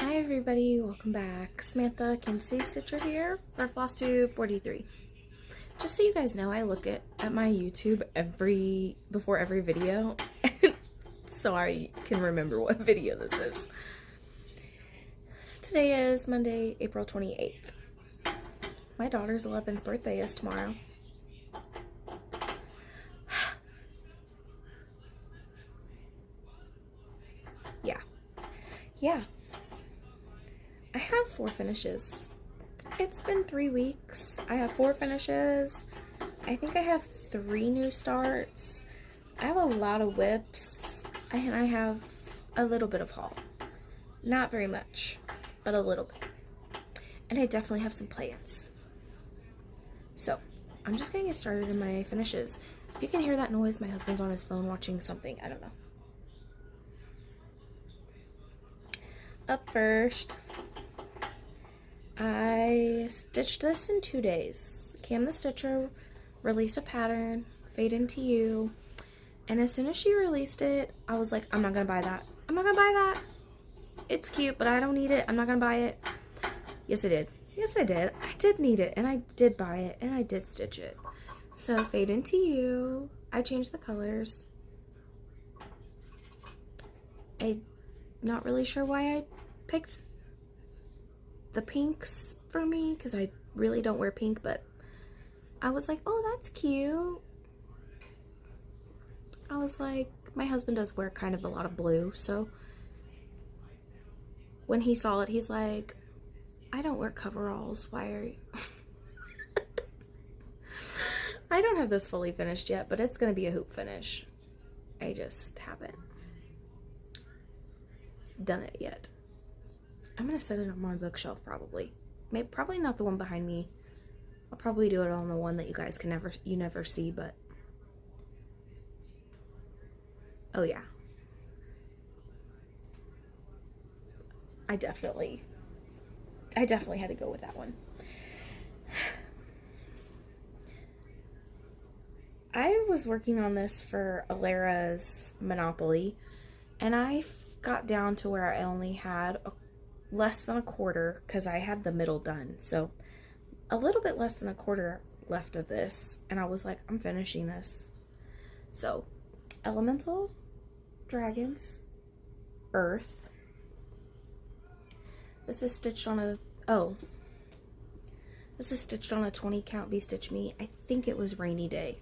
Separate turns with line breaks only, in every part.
Hi everybody, welcome back. Samantha Kinsey Stitcher here for Flosstube 43. Just so you guys know, I look at my YouTube before every video so I can remember what video this is. Today is Monday, April 28th. My daughter's 11th birthday is tomorrow. Yeah. I have 4 finishes. It's been 3 weeks. I have 4 finishes. I think I have 3 new starts. I have a lot of whips, and I have a little bit of haul. Not very much, but a little bit. And I definitely have some plans. So, I'm just gonna get started in my finishes. If you can hear that noise, my husband's on his phone watching something. I don't know. Up first, I stitched this in 2 days. Cam the Stitcher released a pattern, Fade Into You, and as soon as she released it, I was like, I'm not gonna buy that. I'm not gonna buy that. It's cute, but I don't need it. I'm not gonna buy it. Yes, I did. Yes, I did. I did need it, and I did buy it, and I did stitch it. So, Fade Into You. I changed the colors. I'm not really sure why I picked the pinks for me, because I really don't wear pink, but I was like, oh, that's cute. I was like, my husband does wear kind of a lot of blue, so when he saw it, he's like, I don't wear coveralls, why are you? I don't have this fully finished yet, but it's gonna be a hoop finish. I just haven't done it yet. I'm gonna set it on my bookshelf probably. Probably not the one behind me. I'll probably do it on the one that you guys can never see, but oh yeah. I definitely had to go with that one. I was working on this for Alara's Monopoly, and I got down to where I only had less than a quarter, because I had the middle done, so a little bit less than a quarter left of this, and I was like, I'm finishing this. So, Elemental, Dragons, Earth. This is stitched on a, this is stitched on a 20 count V-Stitch Me. I think it was Rainy Day.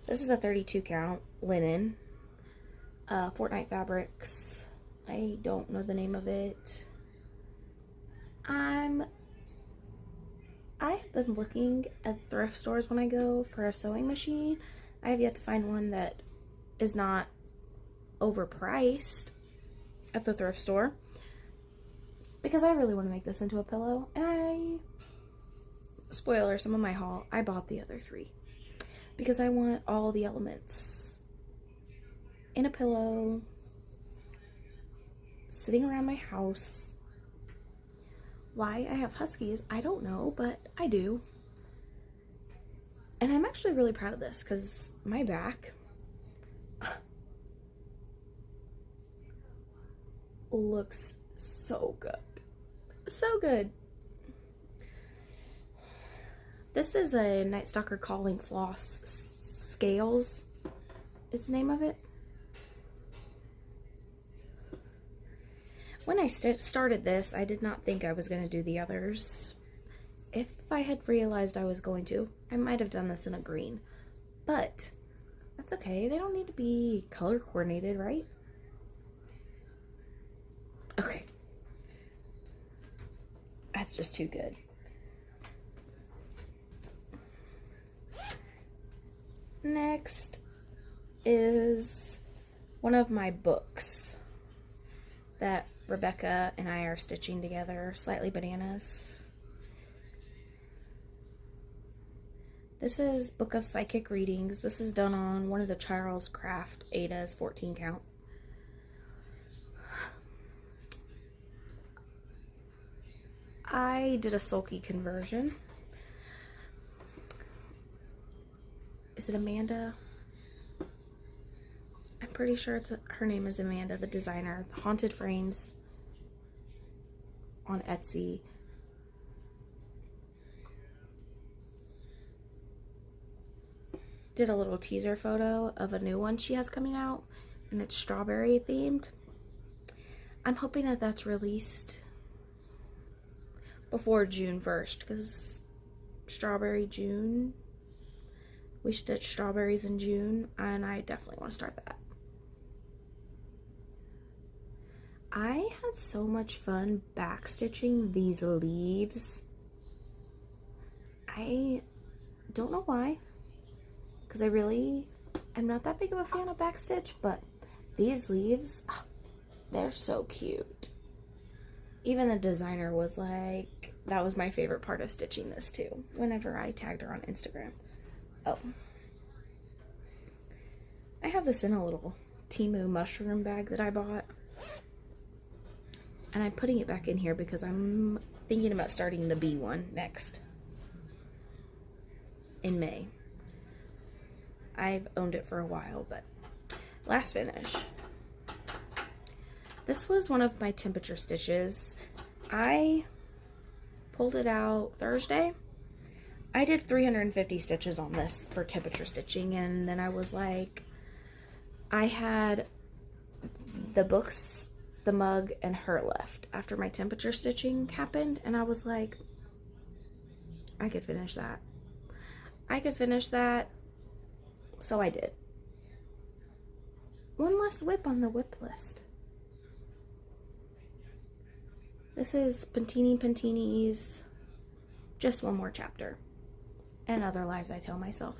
This is a 32 count linen, Fortnite Fabrics. I don't know the name of it. I have been looking at thrift stores when I go for a sewing machine. I have yet to find one that is not overpriced at the thrift store, because I really want to make this into a pillow. And spoiler, some of my haul, I bought the other 3 because I want all the elements in a pillow sitting around my house. Why I have huskies, I don't know, but I do. And I'm actually really proud of this, because my back looks so good. So good. This is a Night Stalker Calling Floss Scales is the name of it. When I started this, I did not think I was going to do the others. If I had realized I was going to, I might have done this in a green. But that's okay. They don't need to be color coordinated, right? Okay. That's just too good. Next is one of my books that Rebecca and I are stitching together, Slightly Bananas. This is Book of Psychic Readings. This is done on one of the Charles Craft Ada's 14 count. I did a sulky conversion. Is it Amanda? I'm pretty sure her name is Amanda, the designer. The Haunted Frames on Etsy. Did a little teaser photo of a new one she has coming out, and it's strawberry themed. I'm hoping that that's released before June 1st, because strawberry June, we stitch strawberries in June, and I definitely want to start that. I had so much fun backstitching these leaves. I don't know why, because I'm not that big of a fan of backstitch, but these leaves, oh, they're so cute. Even the designer was like, that was my favorite part of stitching this too, whenever I tagged her on Instagram. Oh. I have this in a little Temu mushroom bag that I bought. And I'm putting it back in here because I'm thinking about starting the bee one next. In May. I've owned it for a while, but last finish. This was one of my temperature stitches. I pulled it out Thursday. I did 350 stitches on this for temperature stitching, and then I was like, I had the books, the mug, and her left after my temperature stitching happened, and I was like, I could finish that. I could finish that, so I did. One less whip on the whip list. This is Pantini's Just One More Chapter. And Other Lies I Tell Myself.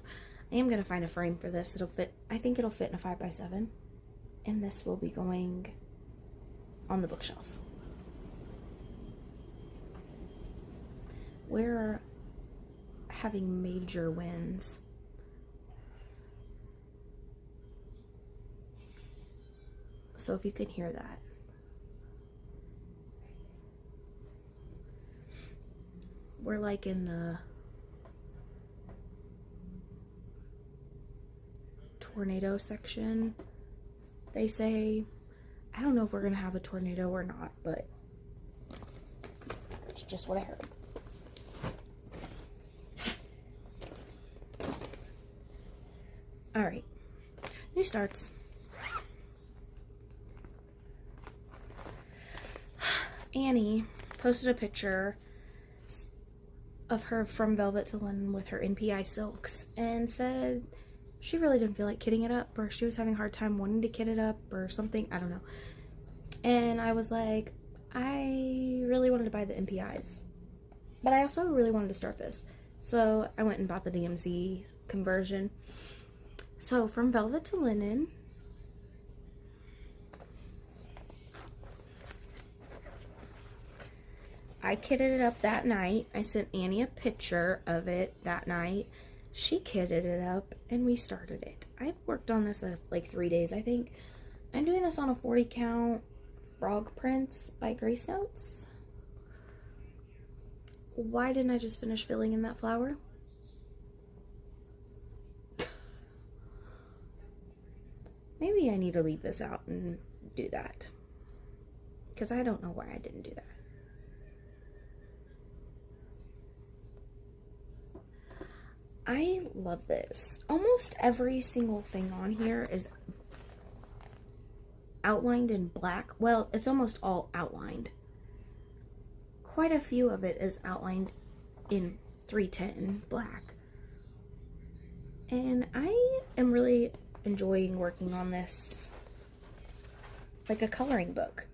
I am going to find a frame for this. It'll fit, I think it'll fit in a 5x7. And this will be going on the bookshelf. We're having major wins. So if you can hear that. We're like in the tornado section, they say. I don't know if we're gonna have a tornado or not, but it's just what I heard. All right, new starts. Annie posted a picture of her from Velvet to Linen with her NPI silks and said she really didn't feel like kitting it up, or she was having a hard time wanting to kit it up or something, I don't know. And I was like, I really wanted to buy the NPIs, but I also really wanted to start this. So I went and bought the DMC conversion. So from Velvet to Linen, I kitted it up that night. I sent Annie a picture of it that night. She kitted it up and we started it. I've worked on this like 3 days, I think. I'm doing this on a 40 count Frog Prints by Grace Notes. Why didn't I just finish filling in that flower? Maybe I need to leave this out and do that, because I don't know why I didn't do that. I love this. Almost every single thing on here is outlined in black. Well, it's almost all outlined. Quite a few of it is outlined in 310 black. And I am really enjoying working on this like a coloring book.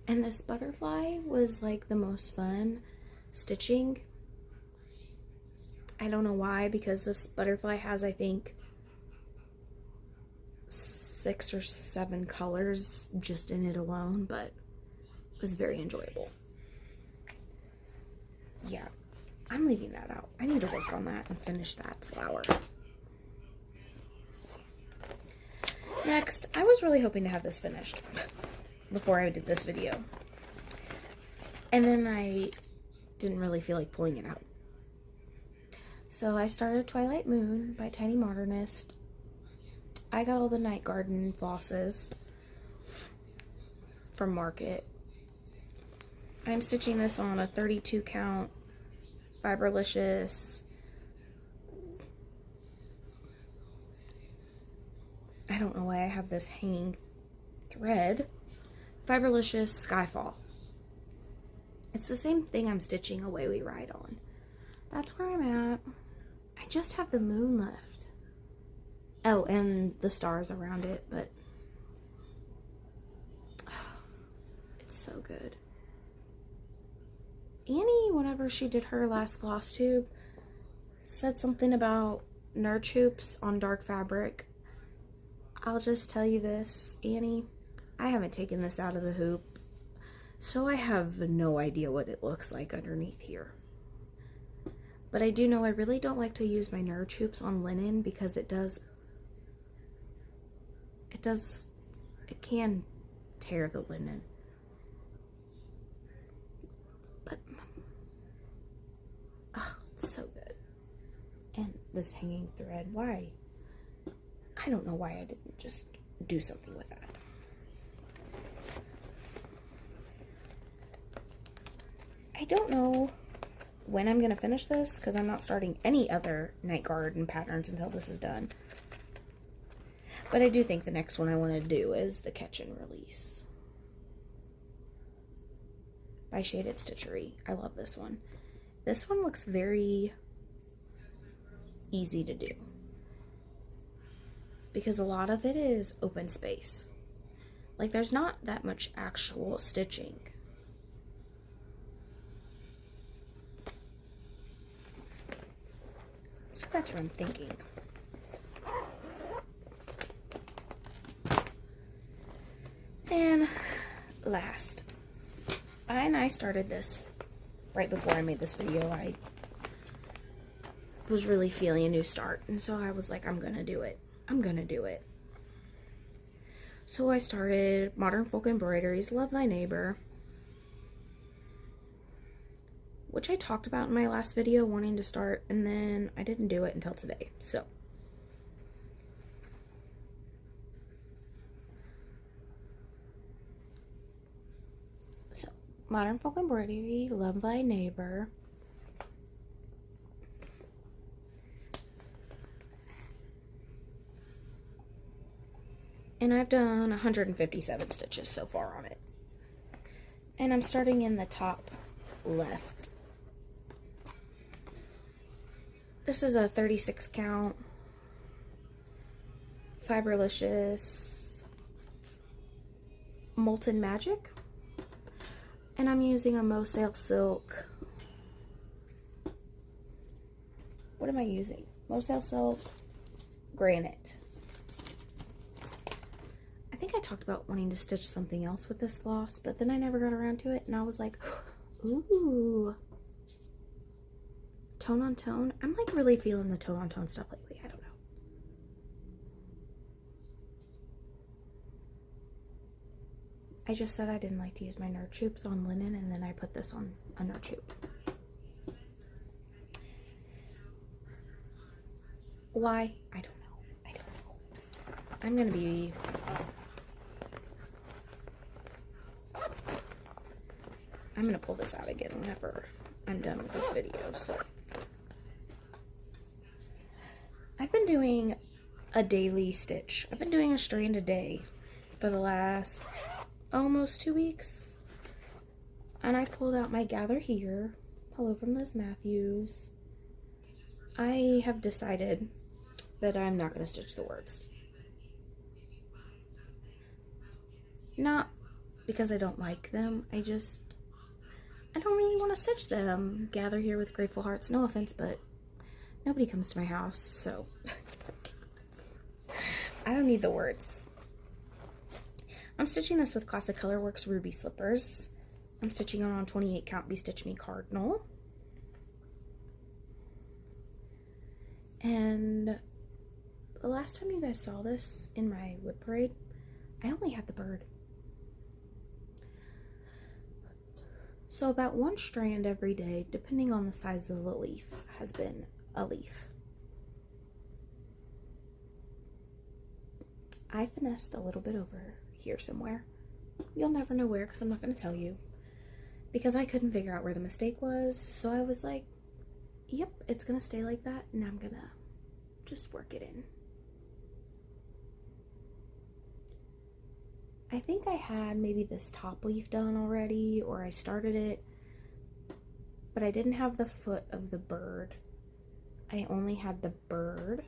And this butterfly was like the most fun stitching. I don't know why, because this butterfly has, I think, 6 or 7 colors just in it alone, but it was very enjoyable. Yeah, I'm leaving that out. I need to work on that and finish that flower. Next, I was really hoping to have this finished before I did this video. And then I didn't really feel like pulling it out. So I started Twilight Moon by Tiny Modernist. I got all the Night Garden flosses from Market. I'm stitching this on a 32 count Fiberlicious. I don't know why I have this hanging thread. Fiberlicious Skyfall. It's the same thing I'm stitching Away We Ride on. That's where I'm at. I just have the moon left. Oh, and the stars around it, but it's so good. Annie, whenever she did her last Flosstube, said something about nerd hoops on dark fabric. I'll just tell you this, Annie, I haven't taken this out of the hoop, so I have no idea what it looks like underneath here. But I do know I really don't like to use my nerd hoops on linen because it can tear the linen. But, oh, it's so good. And this hanging thread, why? I don't know why I didn't just do something with that. I don't know when I'm going to finish this because I'm not starting any other Night Garden patterns until this is done. But I do think the next one I want to do is the Catch and Release by Shaded Stitchery. I love this one. This one looks very easy to do because a lot of it is open space. Like there's not that much actual stitching. So that's what I'm thinking. And last, I started this right before I made this video. I was really feeling a new start, and so I was like, I'm gonna do it. I'm gonna do it. So I started Modern Folk Embroideries Love Thy Neighbor, which I talked about in my last video wanting to start, and then I didn't do it until today. So Modern Folk Embroidery Love Thy Neighbor. And I've done 157 stitches so far on it. And I'm starting in the top left. This is a 36 count Fiberlicious Molten Magic. And I'm using a Mosaic Silk. What am I using? Mosaic Silk Granite. I think I talked about wanting to stitch something else with this floss, but then I never got around to it, and I was like, ooh. Tone on tone. I'm like really feeling the tone on tone stuff lately. I don't know. I just said I didn't like to use my nerd hoops on linen, and then I put this on a nerd hoop. Why? I don't know. I don't know. I'm gonna be... I'm gonna pull this out again whenever I'm done with this video, so... I've been doing a daily stitch. I've been doing a strand a day for the last almost 2 weeks. And I pulled out my Gather Here. Hello from Liz Matthews. I have decided that I'm not going to stitch the words. Not because I don't like them. I don't really want to stitch them. Gather Here with Grateful Hearts. No offense, but nobody comes to my house, so I don't need the words. I'm stitching this with Classic Colorworks Ruby Slippers. I'm stitching on 28 count Be Stitch Me Cardinal. And the last time you guys saw this in my wood parade, I only had the bird. So about one strand every day, depending on the size of the leaf, has been a leaf. I finessed a little bit over here somewhere. You'll never know where because I'm not going to tell you. Because I couldn't figure out where the mistake was. So I was like, yep, it's going to stay like that. And I'm going to just work it in. I think I had maybe this top leaf done already, or I started it. But I didn't have the foot of the bird. I only had the bird.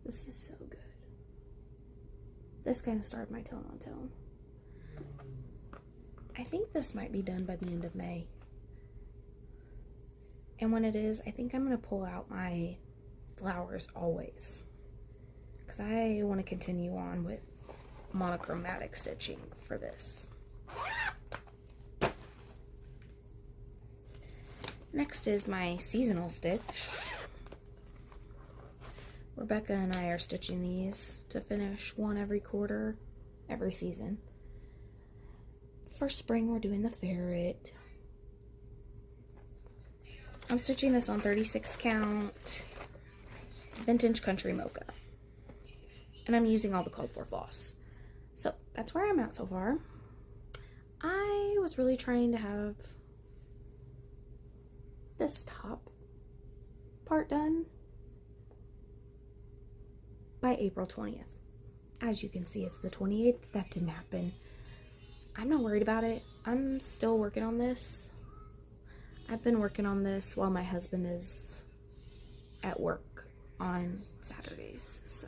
This is so good. This kind of started my tone on tone. I think this might be done by the end of May. And when it is, I think I'm going to pull out my flowers always. Because I want to continue on with monochromatic stitching for this. Next is my seasonal stitch. Rebecca and I are stitching these to finish one every quarter, every season. For spring, we're doing the ferret. I'm stitching this on 36 count vintage country mocha. And I'm using all the called for floss. So that's where I'm at so far. I was really trying to have this top part done by April 20th. As you can see, it's the 28th. That didn't happen. I'm not worried about it. I'm still working on this. I've been working on this while my husband is at work on Saturdays. So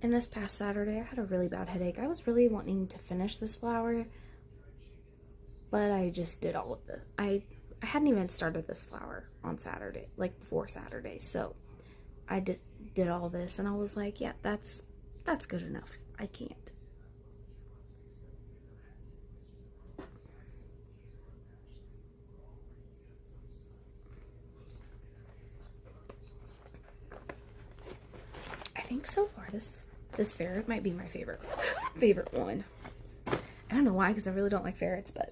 and this past Saturday, I had a really bad headache. I was really wanting to finish this flower, but I just did all of it. I hadn't even started this flower on Saturday, like before Saturday. So I did all this, and I was like, yeah, that's good enough. I can't. I think so far this ferret might be my favorite one. I don't know why, because I really don't like ferrets, but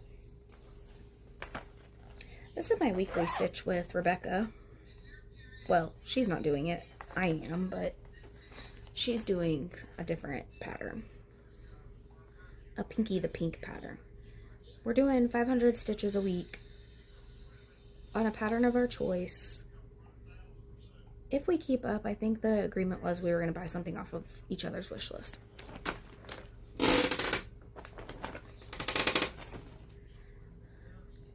this is my weekly stitch with Rebecca. Well, she's not doing it. I am, but she's doing a different pattern. A Pinky the Pink pattern. We're doing 500 stitches a week on a pattern of our choice. If we keep up, I think the agreement was we were going to buy something off of each other's wish list.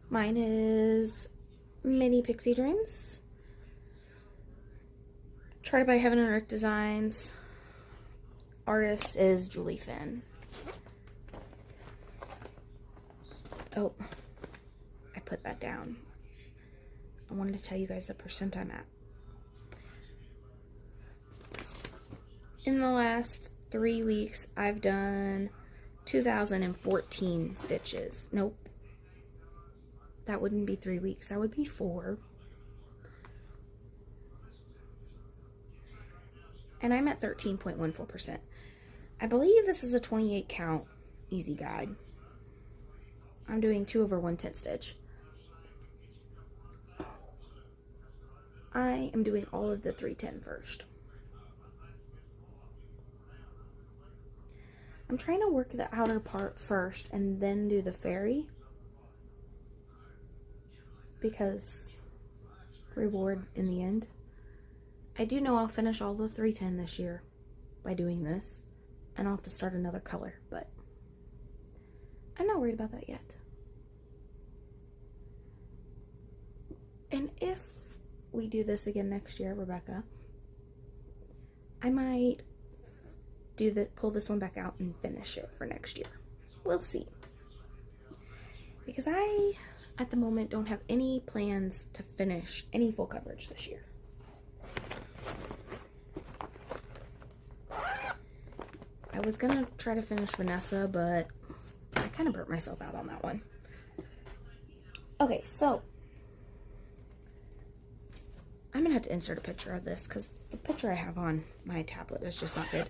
Mine is Mini Pixie Dreams. Charted by Heaven and Earth Designs. Artist is Julie Finn. Oh, I put that down. I wanted to tell you guys the percent I'm at. In the last 3 weeks, I've done 2,014 stitches. Nope. That wouldn't be 3 weeks. That would be 4. And I'm at 13.14%. I believe this is a 28 count easy guide. I'm doing 2 over 1/10 stitch. I am doing all of the 310 first. I'm trying to work the outer part first and then do the fairy, because reward in the end. I do know I'll finish all the 310 this year by doing this, and I'll have to start another color, but I'm not worried about that yet. And if we do this again next year, Rebecca, I might pull this one back out and finish it for next year. We'll see. Because I, at the moment, don't have any plans to finish any full coverage this year. I was gonna try to finish Vanessa, but I kind of burnt myself out on that one. Okay, so I'm gonna have to insert a picture of this because the picture I have on my tablet is just not good.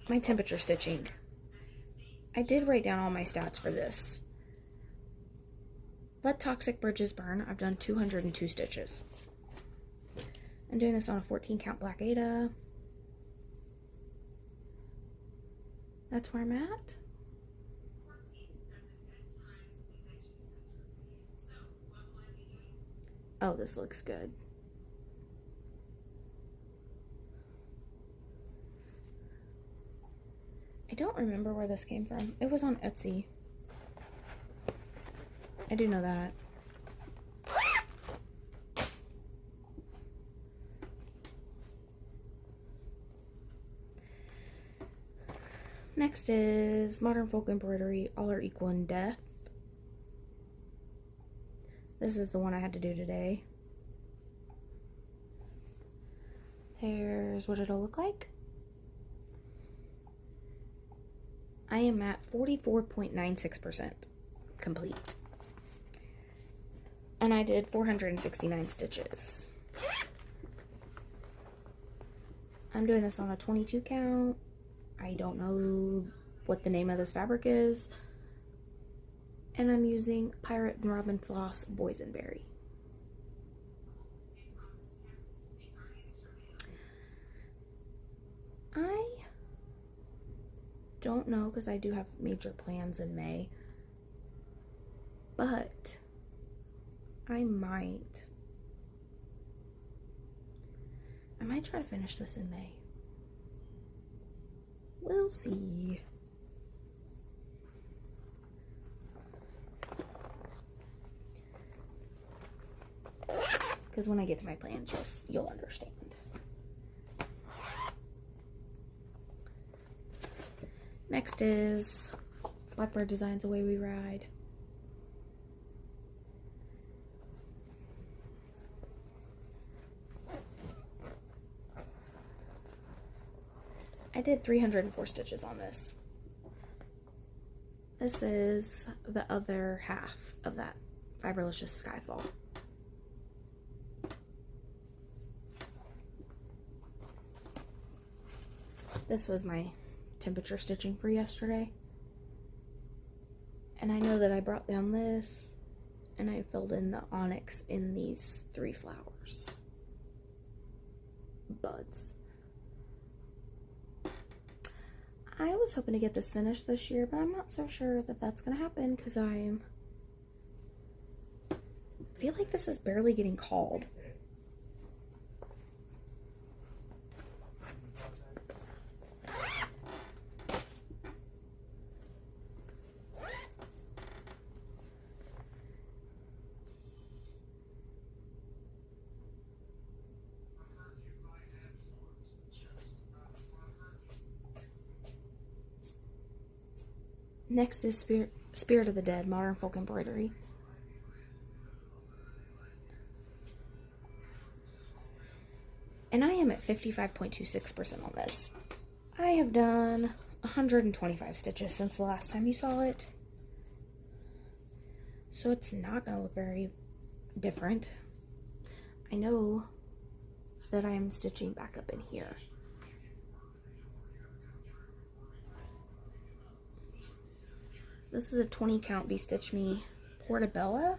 My temperature stitching I did write down all my stats for this. Let toxic bridges burn. I've done 202 stitches. I'm doing this on a 14 count black Aida. That's where I'm at. Oh, this looks good. I don't remember where this came from. It was on Etsy. I do know that. Next is Modern Folk Embroidery, All Are Equal in Death. This is the one I had to do today. There's what it'll look like. I am at 44.96% complete. And I did 469 stitches. I'm doing this on a 22 count. I don't know what the name of this fabric is. And I'm using Pirate and Robin Floss Boysenberry. I don't know because I do have major plans in May. But I might try to finish this in May. We'll see. Because when I get to my plans, you'll understand. Next is Blackbird Designs Away We Ride. I did 304 stitches on this. This is the other half of that Fiberlicious Skyfall. This was my temperature stitching for yesterday. And I know that I brought down this and I filled in the onyx in these 3 flowers. Buds. I was hoping to get this finished this year, but I'm not so sure that that's going to happen because I feel like this is barely getting called. Next is Spirit of the Dead, Modern Folk Embroidery. And I am at 55.26% on this. I have done 125 stitches since the last time you saw it. So it's not going to look very different. I know that I am stitching back up in here. This is a 20 count Be Stitch Me Portobello.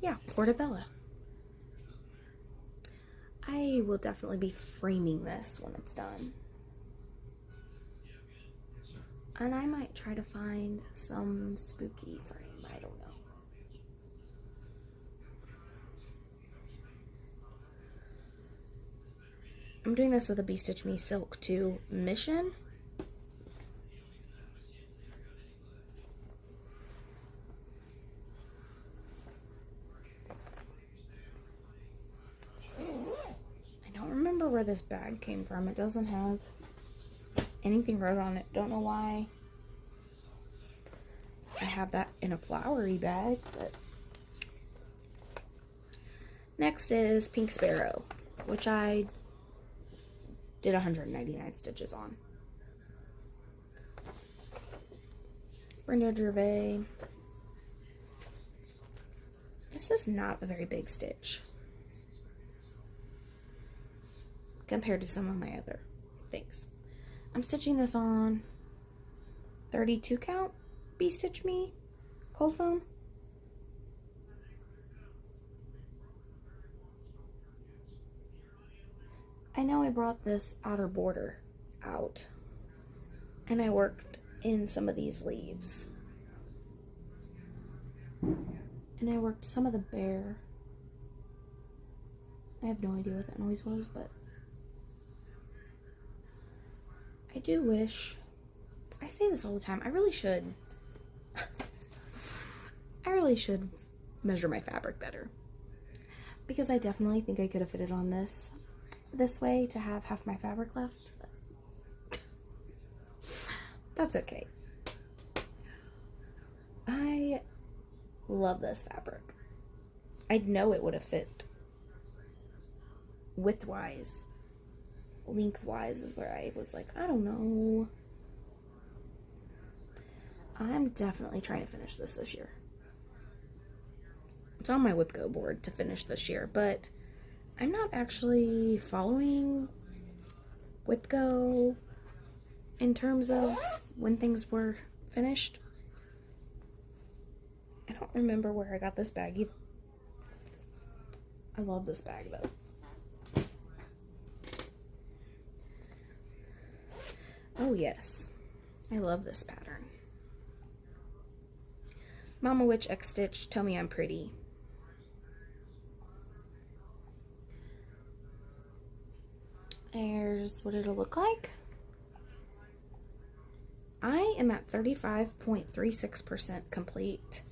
Yeah, Portobello. I will definitely be framing this when it's done. And I might try to find some spooky frame, I don't know. I'm doing this with a Be Stitch Me Silk 2 Mission. Where this bag came from. It doesn't have anything wrote on it. Don't know why I have that in a flowery bag, but next is Pink Sparrow, which I did 199 stitches on. Brenda Gervais. This is not a very big stitch compared to some of my other things. I'm stitching this on 32 count B-Stitch Me cold foam. I know I brought this outer border out and I worked in some of these leaves. And I worked some of the bear. I have no idea what that noise was, but I do wish, I say this all the time, I really should measure my fabric better, because I definitely think I could have fitted on this way to have half my fabric left, but that's okay. I love this fabric. I know it would have fit width-wise. Length-wise is where I was like, I don't know. I'm definitely trying to finish this year. It's on my WhipGo board to finish this year, but I'm not actually following WhipGo in terms of when things were finished. I don't remember where I got this bag either. I love this bag though. Oh yes, I love this pattern. Mama Witch X Stitch, tell me I'm pretty. There's what it'll look like. I am at 35.36% complete.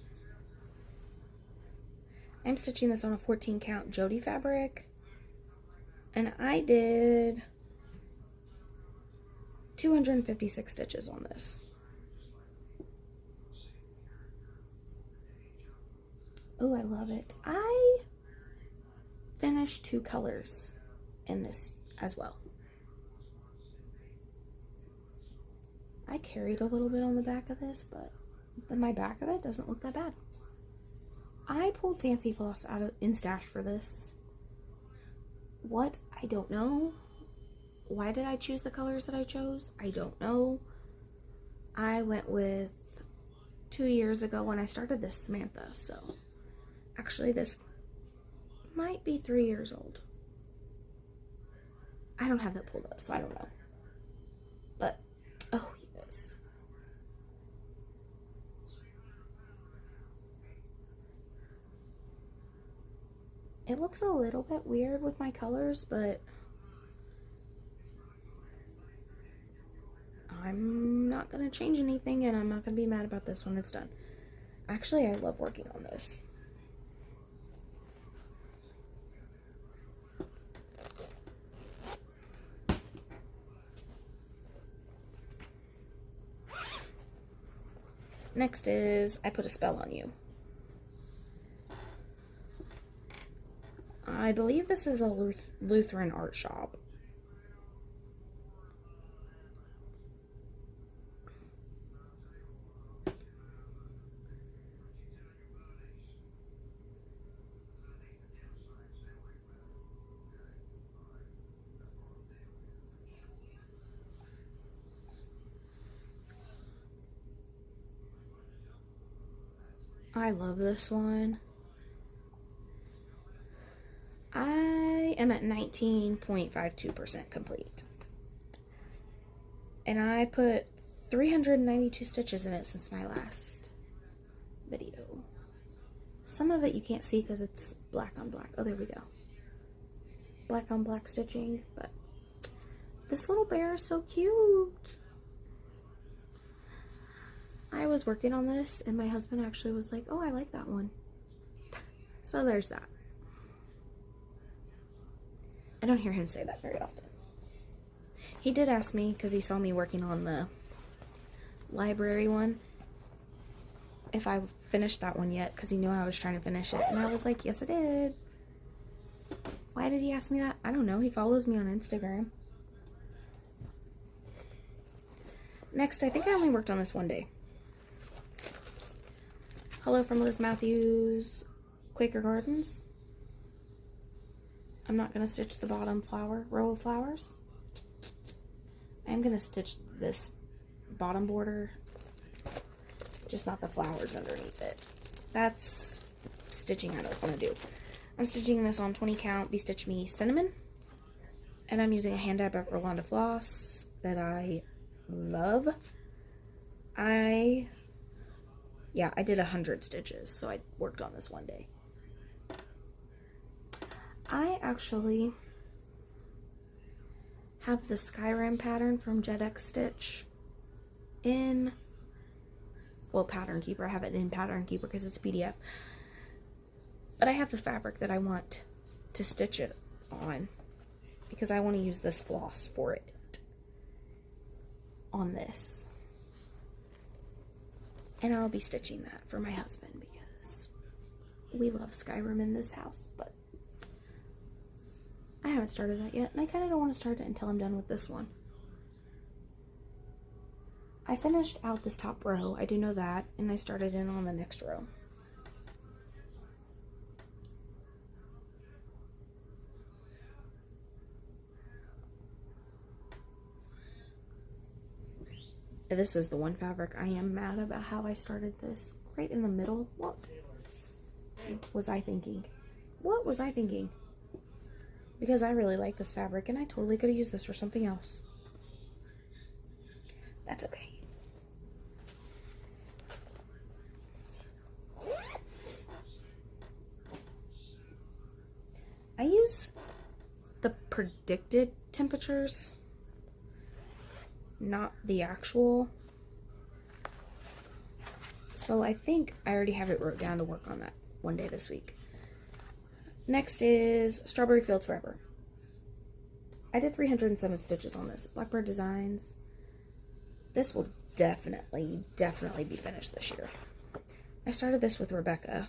I'm stitching this on a 14 count Jody fabric, and I did 256 stitches on this. Oh, I love it. I finished 2 colors in this as well. I carried a little bit on the back of this, but my back of it doesn't look that bad. I pulled Fancy Floss out in stash for this. What? I don't know. Why did I choose the colors that I chose? I don't know. I went with 2 years ago when I started this Samantha, so actually this might be 3 years old. I don't have that pulled up, so I don't know. But, oh yes. It looks a little bit weird with my colors, but I'm not going to change anything, and I'm not going to be mad about this when it's done. Actually, I love working on this. Next is I Put a Spell on You. I believe this is a Lutheran art shop. I love this one. I am at 19.52% complete. And I put 392 stitches in it since my last video. Some of it you can't see because it's black on black. Oh, there we go. Black on black stitching, but this little bear is so cute. I was working on this and my husband actually was like, oh, I like that one. So there's that. I don't hear him say that very often. He did ask me, because he saw me working on the library one, if I finished that one yet, because he knew I was trying to finish it. And I was like, yes, I did. Why did he ask me that? I don't know. He follows me on Instagram. Next, I think I only worked on this one day. Hello from Liz Matthews, Quaker Gardens. I'm not going to stitch the bottom row of flowers. I'm going to stitch this bottom border just not the flowers underneath it. That's stitching I don't want to do. I'm stitching this on 20 count Be Stitch Me Cinnamon, and I'm using a hand dab of Rolanda floss that I love. I did 100 stitches, so I worked on this one day. I actually have the Skyrim pattern from JetX Stitch in, well, Pattern Keeper. I have it in Pattern Keeper because it's a PDF. But I have the fabric that I want to stitch it on because I want to use this floss for it on this. And I'll be stitching that for my husband because we love Skyrim in this house, but I haven't started that yet, and I kind of don't want to start it until I'm done with this one. I finished out this top row, I do know that, and I started in on the next row. This is the one fabric I am mad about how I started this right in the middle. What was I thinking? What was I thinking? Because I really like this fabric and I totally could have used this for something else. That's okay. I use the predicted temperatures, not the actual. So I think I already have it wrote down to work on that one day this week. Next is Strawberry Fields Forever. I did 307 stitches on this. Blackbird Designs. This will definitely be finished this year. I started this with Rebecca.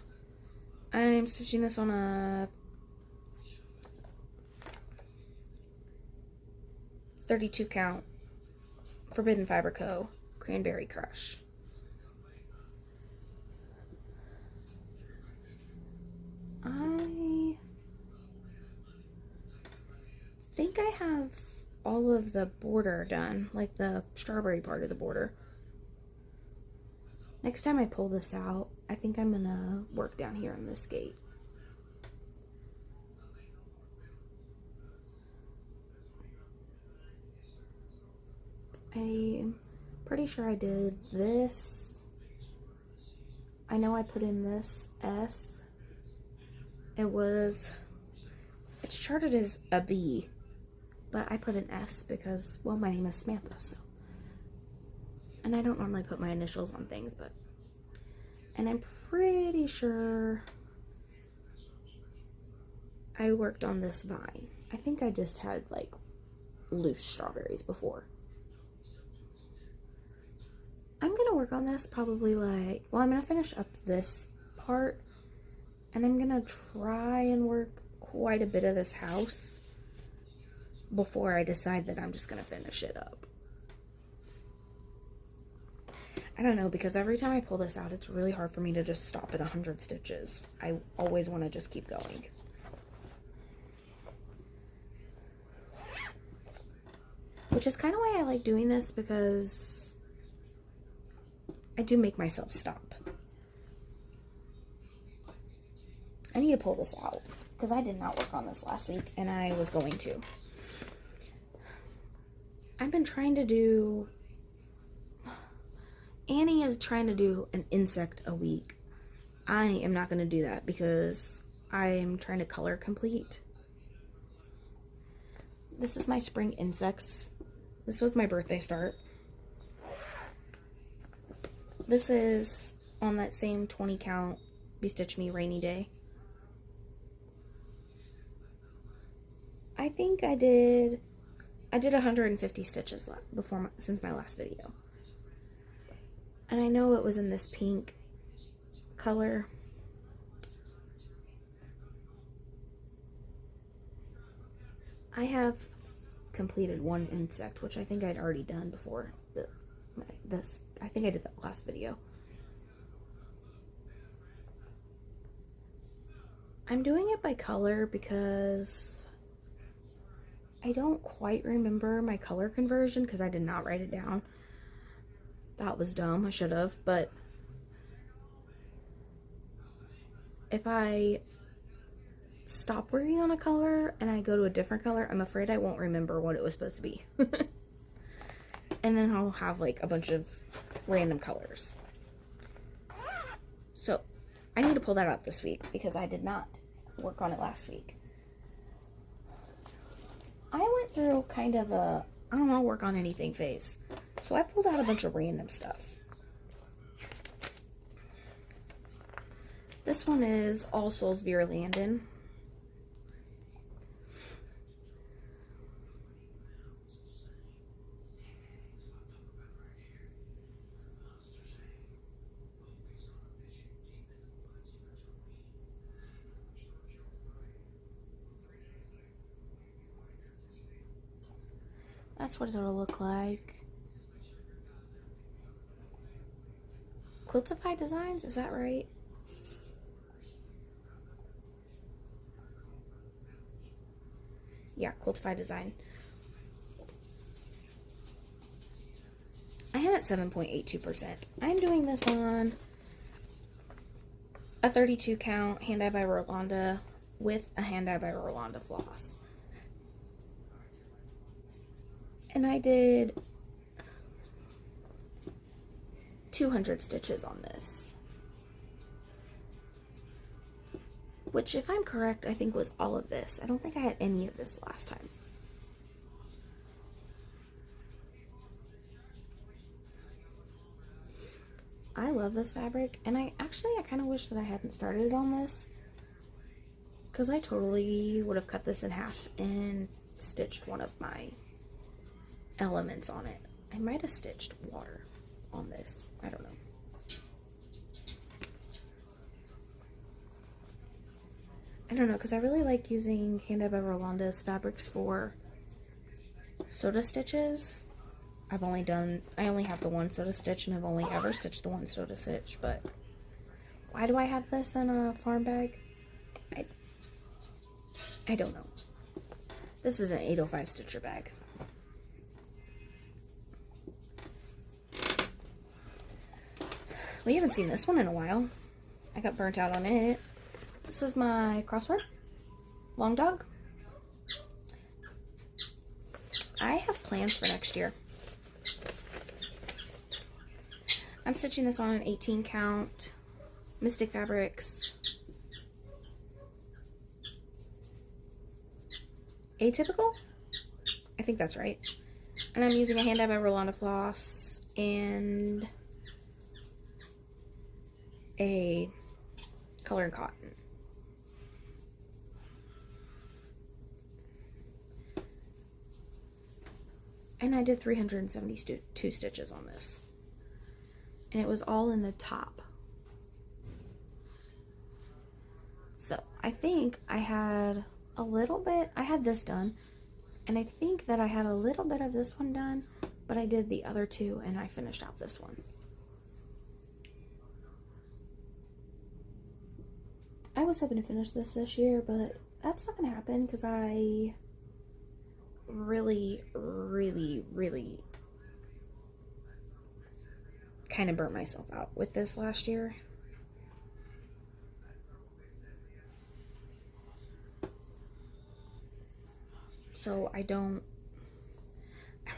I'm stitching this on a 32 count Forbidden Fiber Co. Cranberry Crush. I think I have all of the border done, like the strawberry part of the border. Next time I pull this out, I think I'm gonna work down here on this gate. I'm pretty sure I did this. I know I put in this S. It's charted as a B, but I put an S because, well, my name is Samantha, so. And I don't normally put my initials on things, but. And I'm pretty sure I worked on this vine. I think I just had, like, loose strawberries before. I'm going to work on this probably like, well, I'm going to finish up this part, and I'm going to try and work quite a bit of this house before I decide that I'm just going to finish it up. I don't know, because every time I pull this out, it's really hard for me to just stop at 100 stitches. I always want to just keep going. Which is kind of why I like doing this, because I do make myself stop. I need to pull this out, because I did not work on this last week, and I was going to. I've been trying to do... Annie is trying to do an insect a week. I am not going to do that because I'm trying to color complete. This is my spring insects. This was my birthday start. This is on that same 20 count Be Stitch Me Rainy Day. I think I did 150 stitches since my last video. And I know it was in this pink color. I have completed one insect, which I think I'd already done before this. I think I did that last video. I'm doing it by color because I don't quite remember my color conversion because I did not write it down. That was dumb. I should have, but if I stop working on a color and I go to a different color, I'm afraid I won't remember what it was supposed to be. And then I'll have like a bunch of random colors. So I need to pull that out this week because I did not work on it last week. I went through kind of a, I don't want to work on anything phase. So I pulled out a bunch of random stuff. This one is All Souls Vera Landon. That's what it'll look like. Quiltify Designs, is that right? Yeah, Quiltify Design. I am at 7.82%. I'm doing this on a 32 count hand-dyed by Rolanda with a hand-dyed by Rolanda floss. And I did 200 stitches on this. Which, if I'm correct, I think was all of this. I don't think I had any of this last time. I love this fabric, and I kind of wish that I hadn't started on this, because I totally would have cut this in half and stitched one of my elements on it. I might have stitched water on this. I don't know. I don't know, because I really like using hand-dyed by Rolanda's fabrics for soda stitches. I only have the one soda stitch, and I've only ever stitched the one soda stitch, but why do I have this in a farm bag? I don't know. This is an 805 stitcher bag. We haven't seen this one in a while. I got burnt out on it. This is my crossword, Long Dog. I have plans for next year. I'm stitching this on an 18 count Mystic Fabrics Atypical? I think that's right. And I'm using a hand-dyed by Rolanda floss and a color and cotton. And I did 372 stitches on this. And it was all in the top. So I think I had a little bit, I had this done, and I think that I had a little bit of this one done, but I did the other two and I finished out this one. I was hoping to finish this year, but that's not going to happen because I really kind of burnt myself out with this last year. So I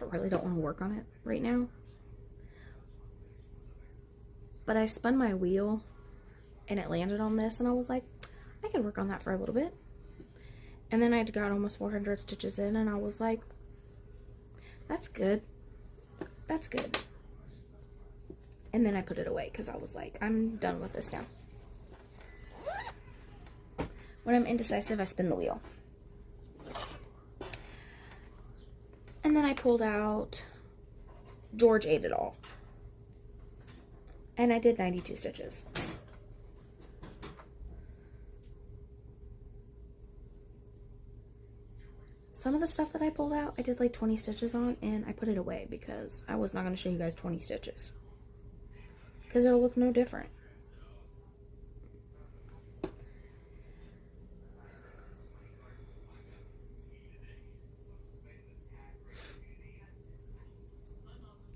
really don't want to work on it right now. But I spun my wheel and it landed on this, and I was like, I could work on that for a little bit. And then I got almost 400 stitches in, and I was like, that's good. That's good. And then I put it away because I was like, I'm done with this now. When I'm indecisive, I spin the wheel. And then I pulled out George Ate It All. And I did 92 stitches. Some of the stuff that I pulled out, I did like 20 stitches on, and I put it away because I was not going to show you guys 20 stitches. Because it'll look no different.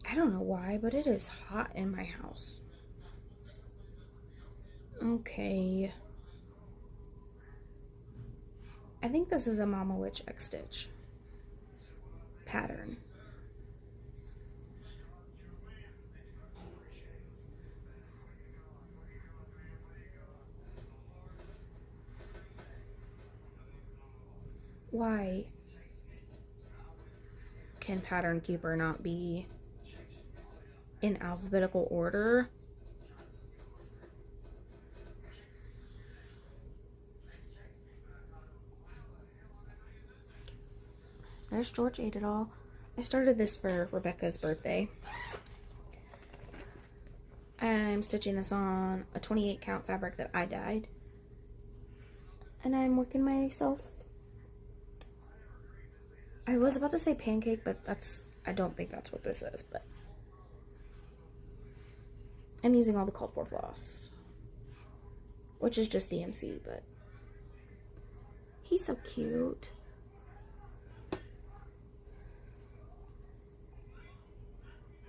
I don't know why, but it is hot in my house. Okay. I think this is a Mama Witch X Stitch pattern. Why can Pattern Keeper not be in alphabetical order? There's George ate it all. I started this for Rebecca's birthday. I'm stitching this on a 28 count fabric that I dyed. And I'm working myself. I was about to say pancake, but I don't think that's what this is, but I'm using all the called for floss, which is just DMC, but he's so cute.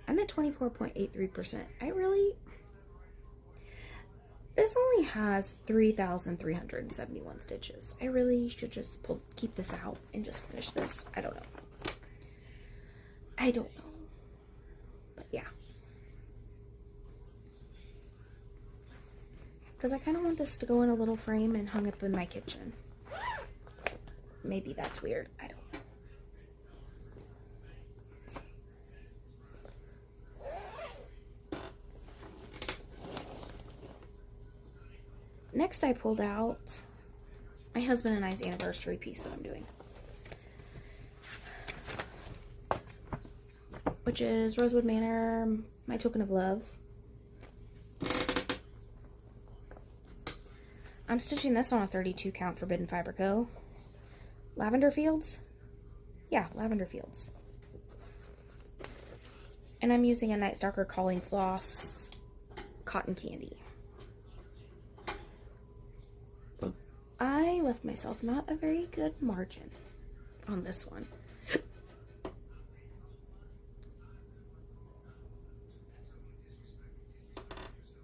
I'm at 24.83%. This only has 3,371 stitches. I really should just keep this out and just finish this. I don't know. But yeah. Because I kind of want this to go in a little frame and hung up in my kitchen. Maybe that's weird. I don't know. Next, I pulled out my husband and I's anniversary piece that I'm doing, which is Rosewood Manor, My Token of Love. I'm stitching this on a 32 count Forbidden Fiber Co. Lavender Fields? Yeah, Lavender Fields. And I'm using a Night Stalker Calling Floss Cotton Candy. I left myself not a very good margin on this one.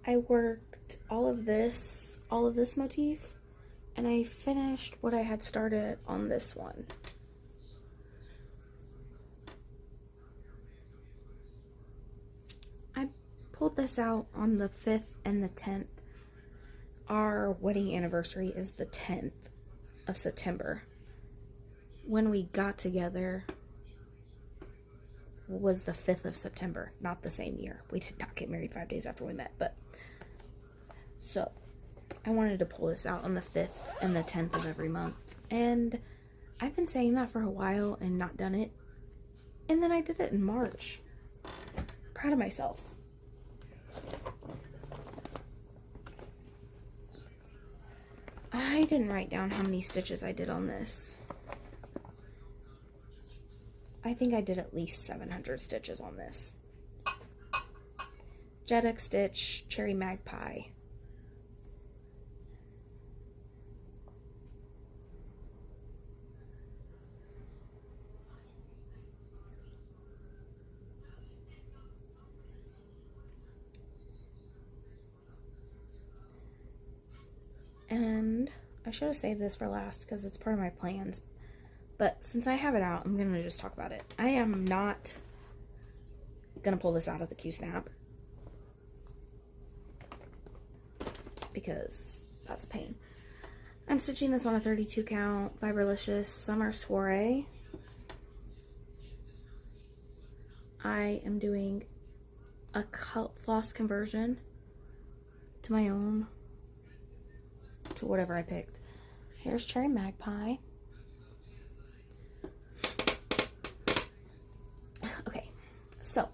I worked all of this motif, and I finished what I had started on this one. I pulled this out on the 5th and the 10th. Our wedding anniversary is the 10th of September. When we got together was the 5th of September, not the same year. We did not get married 5 days after we met, but so I wanted to pull this out on the 5th and the 10th of every month. And I've been saying that for a while and not done it. And then I did it in March. Proud of myself. I didn't write down how many stitches I did on this. I think I did at least 700 stitches on this. Jet Stitch, Cherry Magpie. And I should have saved this for last because it's part of my plans. But since I have it out, I'm going to just talk about it. I am not going to pull this out of the Q-Snap because that's a pain. I'm stitching this on a 32 count Fiberlicious Summer Soiree. I am doing a floss conversion to my own, to whatever I picked. Here's Cherry Magpie. Okay, so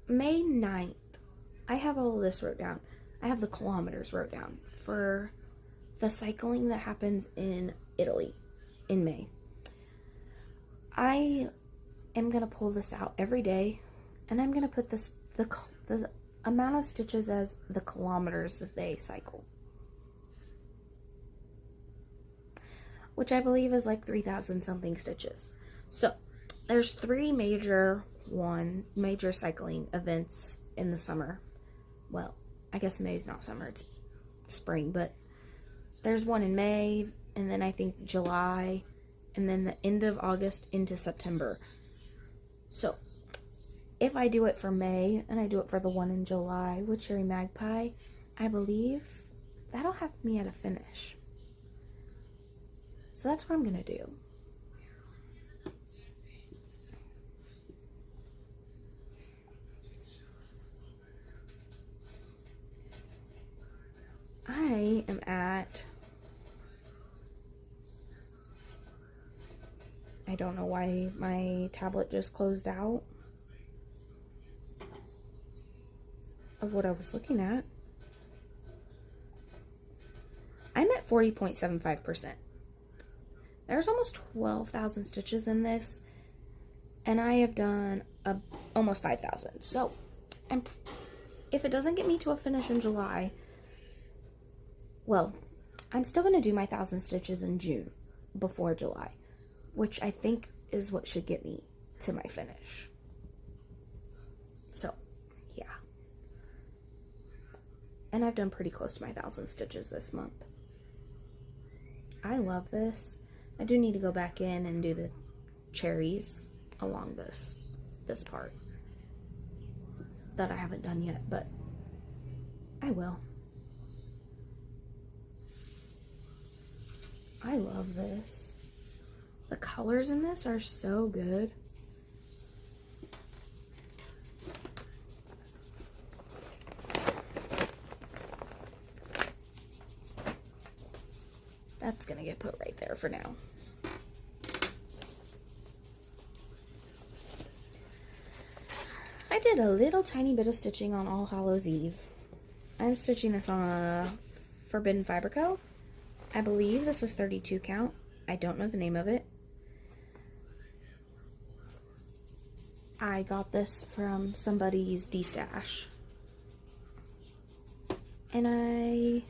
May 9th, I have all of this wrote down. I have the kilometers wrote down for the cycling that happens in Italy in May. I am going to pull this out every day, and I'm going to put the amount of stitches as the kilometers that they cycle, which I believe is like 3,000 something stitches. So there's 3 major cycling events in the summer. Well, I guess May's not summer, it's spring, but there's one in May, and then I think July, and then the end of August into September. So if I do it for May and I do it for the one in July with Cherry Magpie, I believe that'll have me at a finish. So that's what I'm gonna do. I am at, I don't know why my tablet just closed out of what I was looking at. I'm at 40.75%. There's almost 12,000 stitches in this, and I have done almost 5,000. So if it doesn't get me to a finish in July, well, I'm still going to do my 1,000 stitches in June before July, which I think is what should get me to my finish. So, yeah. And I've done pretty close to my 1,000 stitches this month. I love this. I do need to go back in and do the cherries along this part that I haven't done yet, but I will. I love this. The colors in this are so good. That's gonna get put right there for now. I did a little tiny bit of stitching on All Hallows Eve. I'm stitching this on a Forbidden Fiber Co. I believe this is 32 count. I don't know the name of it. I got this from somebody's D-stash. And I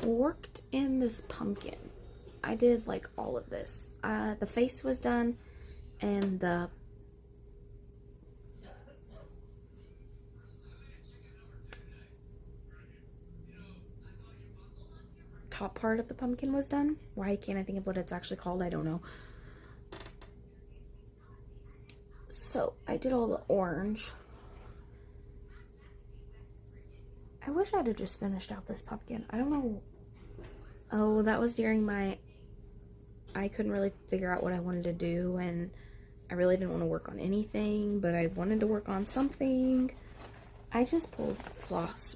worked in this pumpkin. I did like all of this. The face was done, and the top part of the pumpkin was done. Why can't I think of what it's actually called? I don't know. So I did all the orange. I wish I'd have just finished out this pumpkin. I don't know. Oh, that was during my, I couldn't really figure out what I wanted to do, and I really didn't want to work on anything, but I wanted to work on something. I just pulled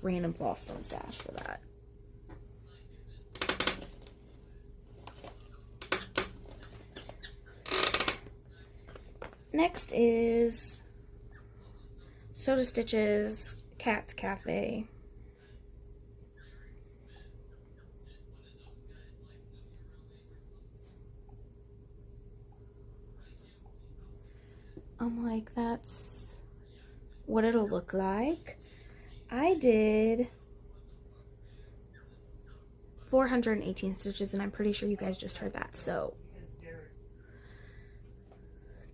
random floss from stash for that. Next is Soda Stitches Cat's Cafe. I'm like, that's what it'll look like. I did 418 stitches, and I'm pretty sure you guys just heard that. So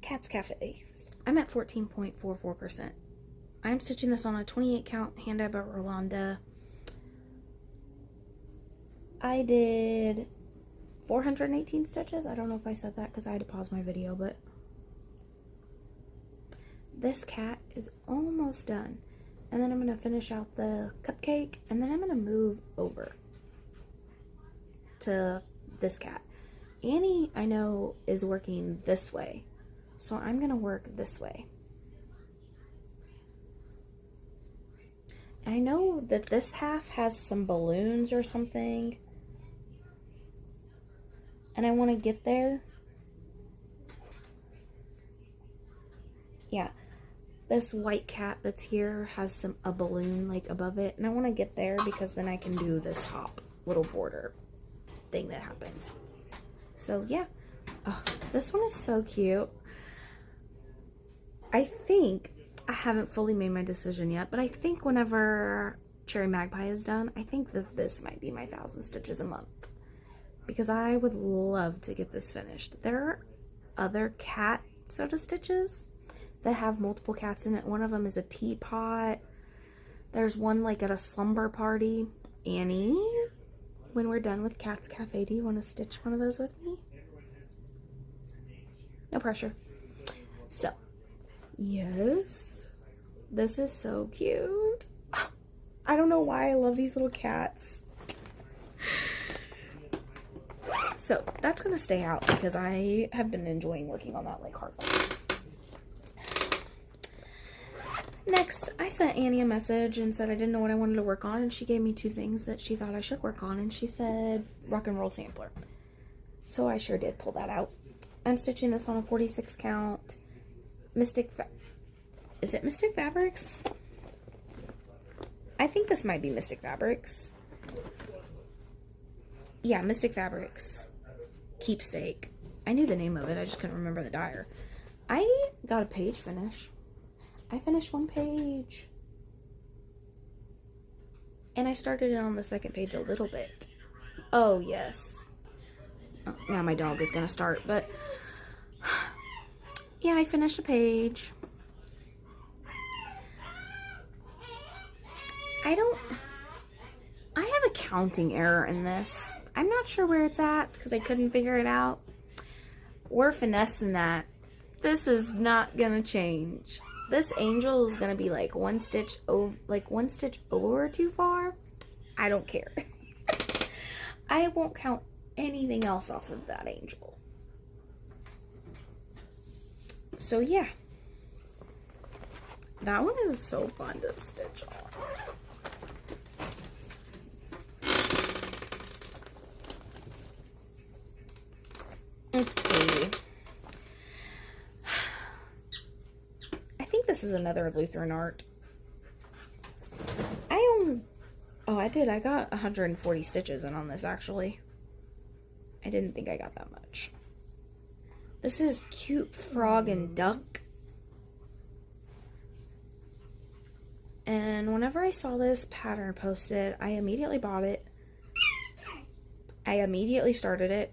Cat's Cafe, I'm at 14.44%. I'm stitching this on a 28 count hand-dyed by Rolanda. I did 418 stitches. I don't know if I said that because I had to pause my video, but this cat is almost done. And then I'm going to finish out the cupcake, and then I'm going to move over to this cat. Annie, I know, is working this way, so I'm going to work this way. I know that this half has some balloons or something, and I want to get there. Yeah, this white cat that's here has a balloon like above it, and I want to get there because then I can do the top little border thing that happens. So yeah, oh, this one is so cute. I think, I haven't fully made my decision yet, but I think whenever Cherry Magpie is done, I think that this might be my 1,000 stitches a month, because I would love to get this finished. There are other cat Soda Stitches that have multiple cats in it. One of them is a teapot. There's one like at a slumber party. Annie, when we're done with Cat's Cafe, do you want to stitch one of those with me? No pressure. So, yes, this is so cute. I don't know why I love these little cats. So, that's going to stay out because I have been enjoying working on that like hardcore. Next, I sent Annie a message and said I didn't know what I wanted to work on, and she gave me 2 things that she thought I should work on, and she said rock and roll sampler. So I sure did pull that out. I'm stitching this on a 46 count is it Mystic Fabrics? I think this might be Mystic Fabrics. Yeah, Mystic Fabrics. Keepsake. I knew the name of it, I just couldn't remember the dyer. I got a page finish. I finished 1 page. And I started it on the 2nd page a little bit. Oh, yes. Oh, now my dog is going to start, but yeah, I finished the page. I have a counting error in this. I'm not sure where it's at because I couldn't figure it out. We're finessing that. This is not going to change. This angel is going to be like 1 stitch over too far. I don't care. I won't count anything else off of that angel. So yeah. That one is so fun to stitch on. Okay. I think this is another Lutheran art. I got 140 stitches in on this actually. I didn't think I got that much. This is Cute Frog and Duck. And whenever I saw this pattern posted, I immediately bought it. I immediately started it.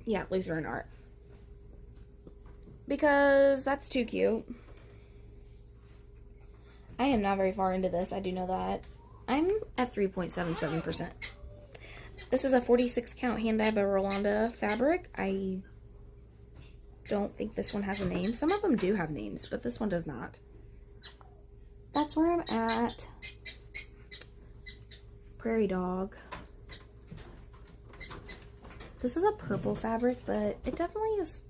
Yeah, Lutheran art. Because that's too cute. I am not very far into this, I do know that. I'm at 3.77%. This is a 46 count hand dye by Rolanda fabric. I don't think this one has a name. Some of them do have names, but this one does not. That's where I'm at. Prairie Dog. This is a purple fabric, but it definitely is,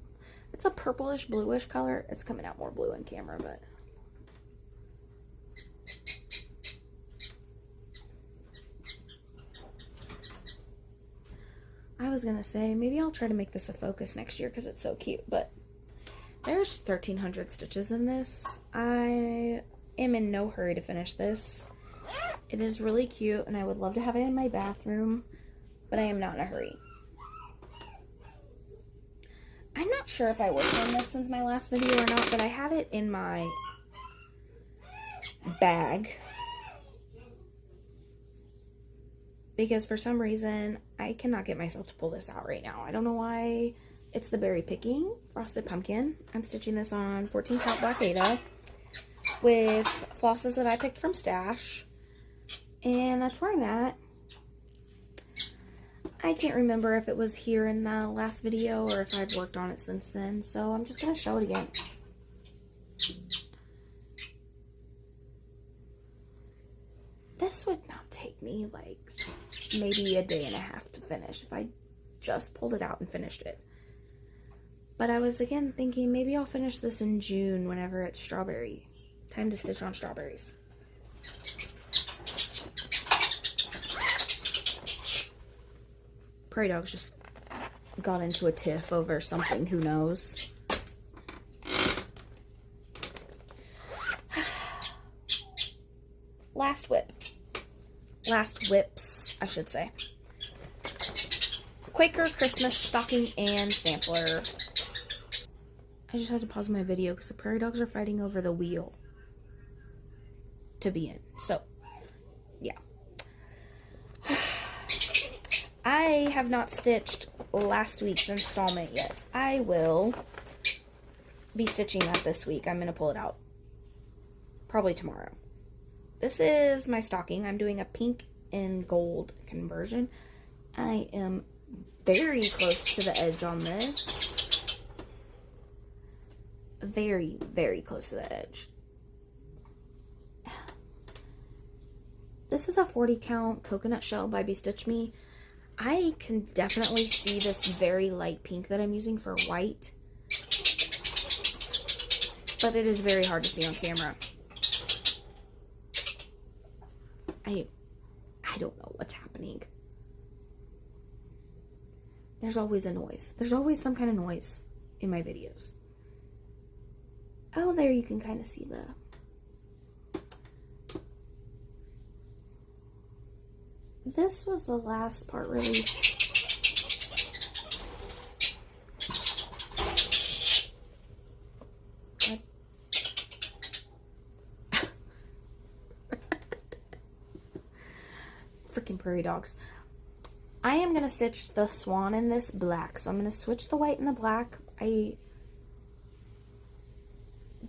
it's a purplish bluish color. It's coming out more blue in camera, but I was gonna say maybe I'll try to make this a focus next year because it's so cute, but there's 1,300 stitches in this. I am in no hurry to finish this. It is really cute and I would love to have it in my bathroom, but I am not in a hurry. I'm not sure if I worked on this since my last video or not, but I had it in my bag because for some reason I cannot get myself to pull this out right now. I don't know why. It's the Berry Picking Frosted Pumpkin. I'm stitching this on 14 count Black Ada with flosses that I picked from Stash, and that's where I'm at. I can't remember if it was here in the last video or if I've worked on it since then, so I'm just going to show it again. This would not take me like maybe a day and a half to finish if I just pulled it out and finished it. But I was again thinking maybe I'll finish this in June whenever it's strawberry. Time to stitch on strawberries. Prairie Dog's just got into a tiff over something, who knows. Last whips, I should say. Quaker Christmas stocking and sampler. I just had to pause my video because the prairie dogs are fighting over the wheel to be in. So, yeah. I have not stitched last week's installment yet. I will be stitching that this week. I'm going to pull it out probably tomorrow. This is my stocking. I'm doing a pink and gold conversion. I am very close to the edge on this. Very, very close to the edge. This is a 40 count coconut shell by Stitch Me. I can definitely see this very light pink that I'm using for white, but it is very hard to see on camera. I don't know what's happening. There's always a noise. There's always some kind of noise in my videos. Oh, there you can kind of see the... This was the last part released. Freaking prairie dogs. I am going to stitch the swan in this black. So I'm going to switch the white and the black. I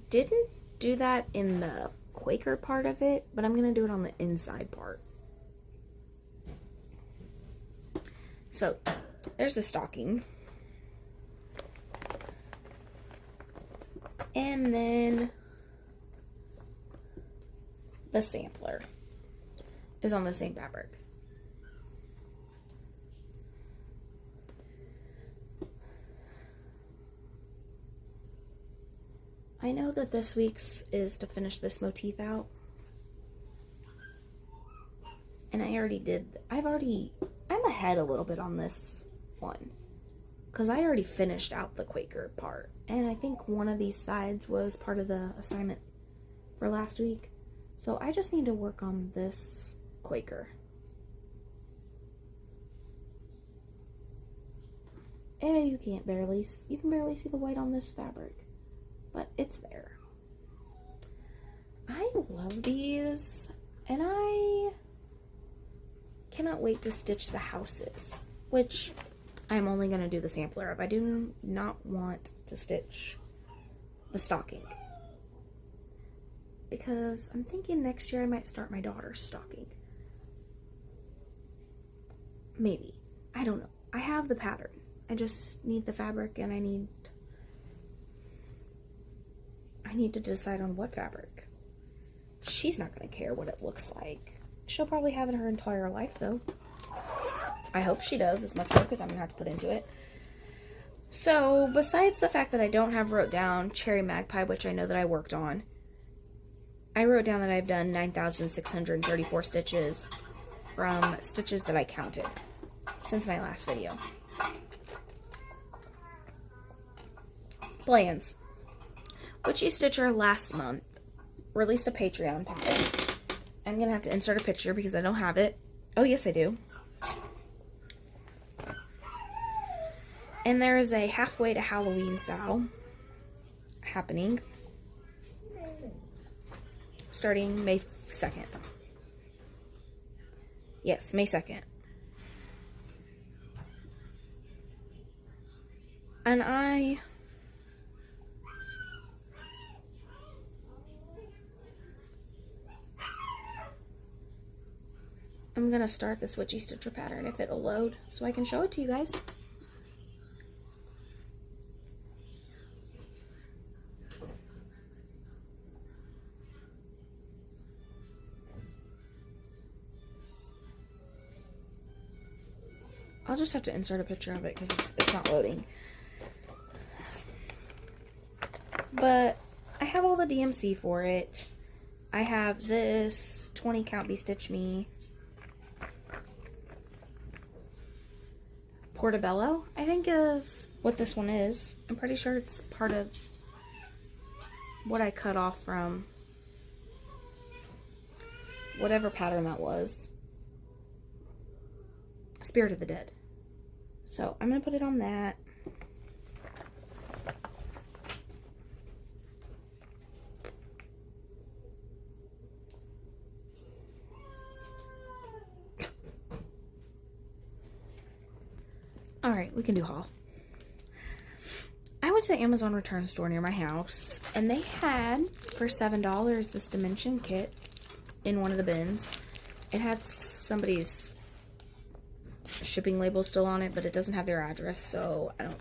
didn't do that in the Quaker part of it, but I'm going to do it on the inside part. So, there's the stocking. And then the sampler is on the same fabric. I know that this week's is to finish this motif out. And I already did, I'm ahead a little bit on this one, because I already finished out the Quaker part, and I think one of these sides was part of the assignment for last week, so I just need to work on this Quaker. And you can barely see the white on this fabric, but it's there. I love these, and I cannot wait to stitch the houses, which I'm only going to do the sampler of. I do not want to stitch the stocking, because I'm thinking next year I might start my daughter's stocking. Maybe. I don't know. I have the pattern. I just need the fabric, and I need to decide on what fabric. She's not going to care what it looks like. She'll probably have it her entire life, though. I hope she does, as much work as I'm going to have to put into it. So, besides the fact that I don't have wrote down Cherry Magpie, which I know that I worked on, I wrote down that I've done 9,634 stitches from stitches that I counted since my last video. Plans. Witchy Stitcher last month released a Patreon pattern. I'm going to have to insert a picture because I don't have it. Oh, yes, I do. And there is a halfway to Halloween sale happening starting May 2nd. Yes, May 2nd. And I'm going to start this Witchy Stitcher pattern if it'll load so I can show it to you guys. I'll just have to insert a picture of it because it's not loading. But I have all the DMC for it. I have this 20 count Stitch Me Portobello, I think is what this one is. I'm pretty sure it's part of what I cut off from whatever pattern that was. Spirit of the Dead. So I'm going to put it on that. Alright, we can do haul. I went to the Amazon return store near my house, and they had, for $7, this dimension kit in one of the bins. It had somebody's shipping label still on it, but it doesn't have their address, so I don't...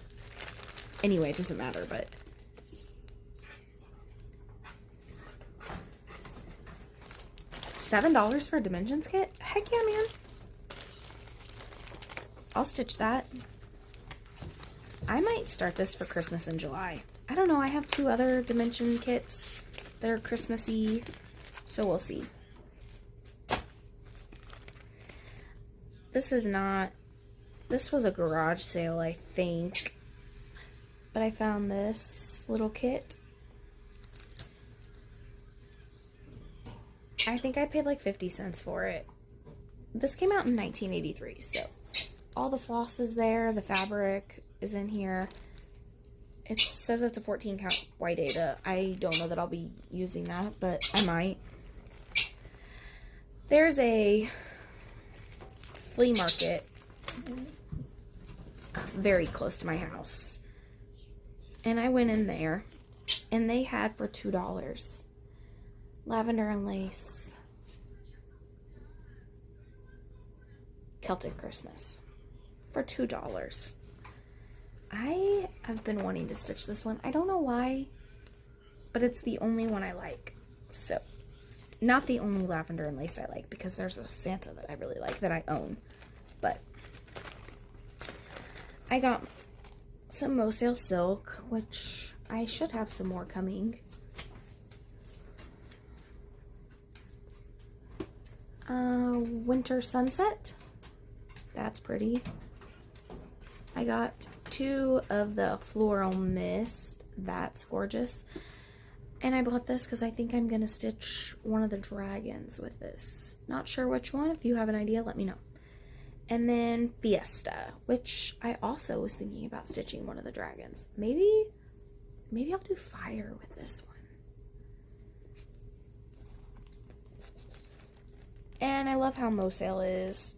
Anyway, it doesn't matter, but... $7 for a dimensions kit? Heck yeah, man. I'll stitch that. I might start this for Christmas in July. I don't know, I have 2 other dimension kits that are Christmassy, so we'll see. This was a garage sale, I think, but I found this little kit. I think I paid like 50 cents for it. This came out in 1983, so all the floss is there, the fabric is in here. It says it's a 14 count white Ada. I don't know that I'll be using that, but I might. There's a flea market very close to my house, and I went in there, and they had for $2 lavender and lace Celtic Christmas for $2. I have been wanting to stitch this one. I don't know why, but it's the only one I like. So, not the only lavender and lace I like, because there's a Santa that I really like that I own. But I got some Mosale silk, which I should have some more coming. Winter Sunset. That's pretty. I got 2 of the Floral Mist. That's gorgeous. And I bought this because I think I'm going to stitch one of the dragons with this. Not sure which one. If you have an idea, let me know. And then Fiesta, which I also was thinking about stitching one of the dragons. Maybe I'll do fire with this one. And I love how Mosale is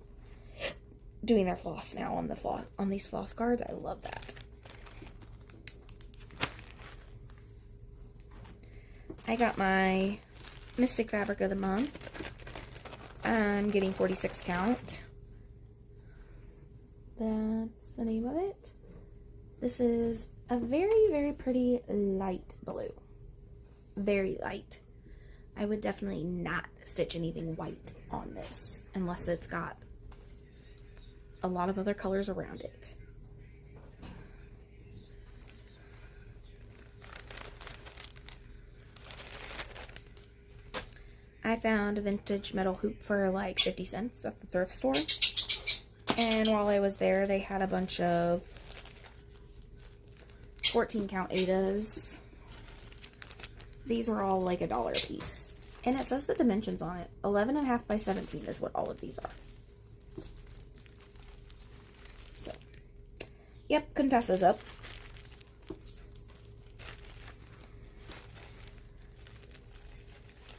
doing their floss now on these floss cards. I love that. I got my Mystic Fabric of the Month. I'm getting 46 count. That's the name of it. This is a very, very pretty light blue. Very light. I would definitely not stitch anything white on this unless it's got a lot of other colors around it. I found a vintage metal hoop for like 50 cents at the thrift store. And while I was there, they had a bunch of 14 count Adas. These were all like $1 a piece. And it says the dimensions on it. 11.5 by 17 is what all of these are. So, yep, couldn't pass those up.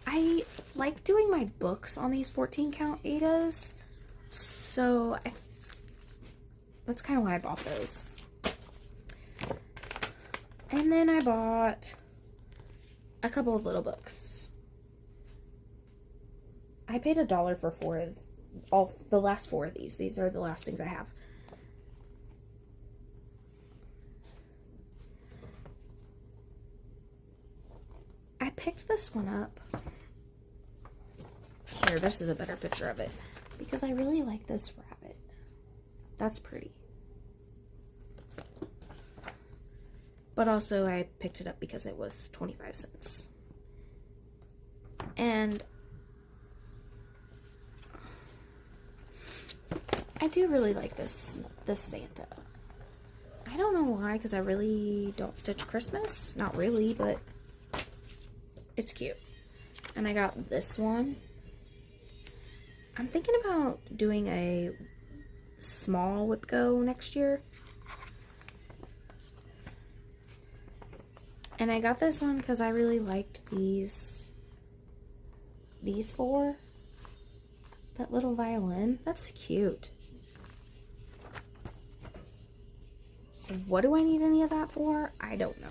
I like doing my books on these 14 count Adas. So, that's kind of why I bought those. And then I bought a couple of little books. I paid $1 for the last 4 of these. These are the last things I have. I picked this one up. Here, this is a better picture of it. Because I really like this rabbit. That's pretty. But also I picked it up because it was 25 cents. And I do really like this Santa. I don't know why, because I really don't stitch Christmas. Not really, but it's cute. And I got this one. I'm thinking about doing a small whip go next year. And I got this one because I really liked these 4. That little violin. That's cute. what do I need any of that for? I don't know.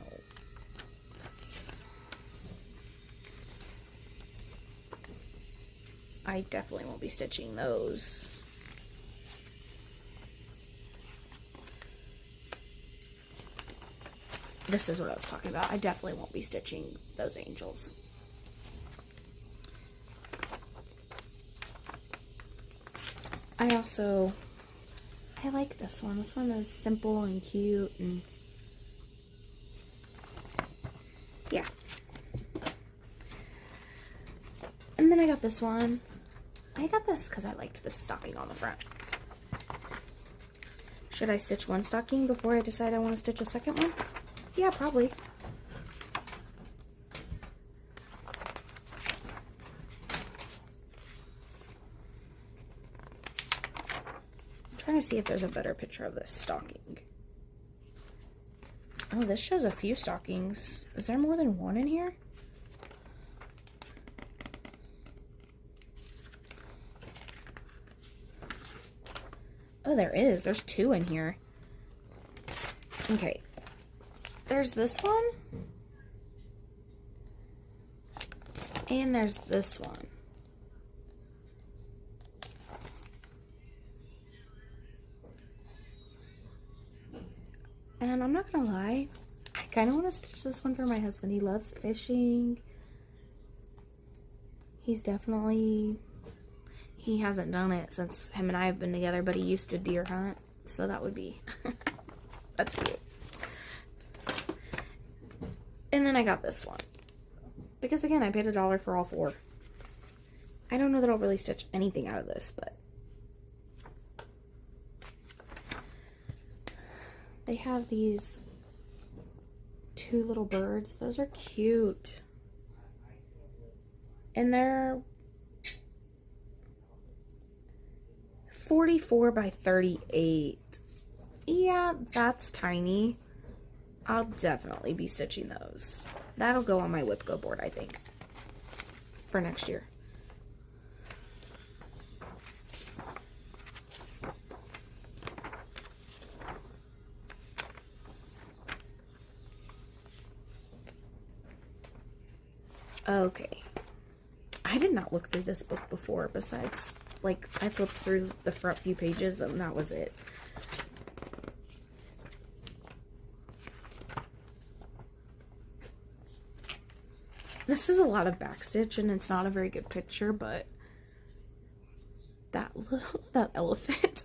I definitely won't be stitching those. This is what I was talking about. I definitely won't be stitching those angels. I like this one. This one is simple and cute, and yeah. And then I got this one. I got this because I liked this stocking on the front. Should I stitch one stocking before I decide I want to stitch a second one? Yeah, probably. I'm trying to see if there's a better picture of this stocking. Oh, this shows a few stockings. Is there more than one in here? Oh, there is. There's two in here. Okay. There's this one. And there's this one. And I'm not gonna lie, I kind of want to stitch this one for my husband. He loves fishing. He hasn't done it since him and I have been together, but he used to deer hunt. So that would be, that's cute. And then I got this one. Because again, I paid $1 for all four. I don't know that I'll really stitch anything out of this, but they have these two little birds. Those are cute. And they're 44 by 38. Yeah, that's tiny. I'll definitely be stitching those. That'll go on my whip go board, I think, for next year. Okay. I did not look through this book before, besides, like, I flipped through the front few pages and that was it. This is a lot of backstitch and it's not a very good picture, but that elephant.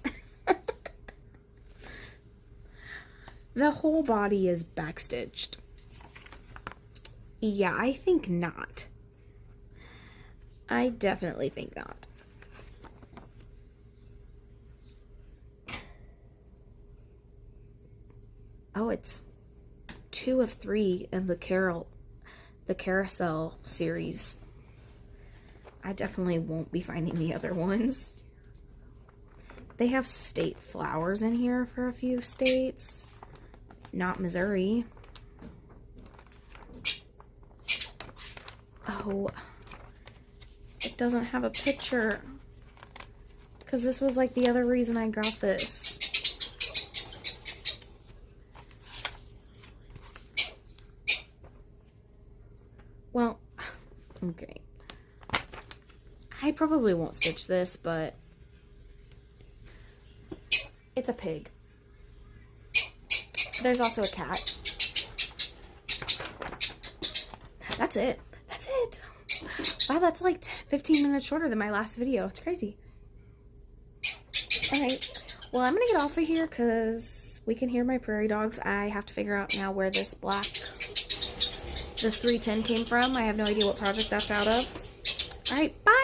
The whole body is backstitched. Yeah, I think not. I definitely think not. Oh, it's 2 of 3 of the carousel series. I definitely won't be finding the other ones. They have state flowers in here for a few states. Not Missouri. Oh, it doesn't have a picture. Because this was like the other reason I got this. Well, okay. I probably won't stitch this, but it's a pig. There's also a cat. That's it. That's it. Wow, that's like 15 minutes shorter than my last video. It's crazy. Alright. Well, I'm going to get off of here because we can hear my prairie dogs. I have to figure out now where this 310 came from. I have no idea what project that's out of. Alright, bye!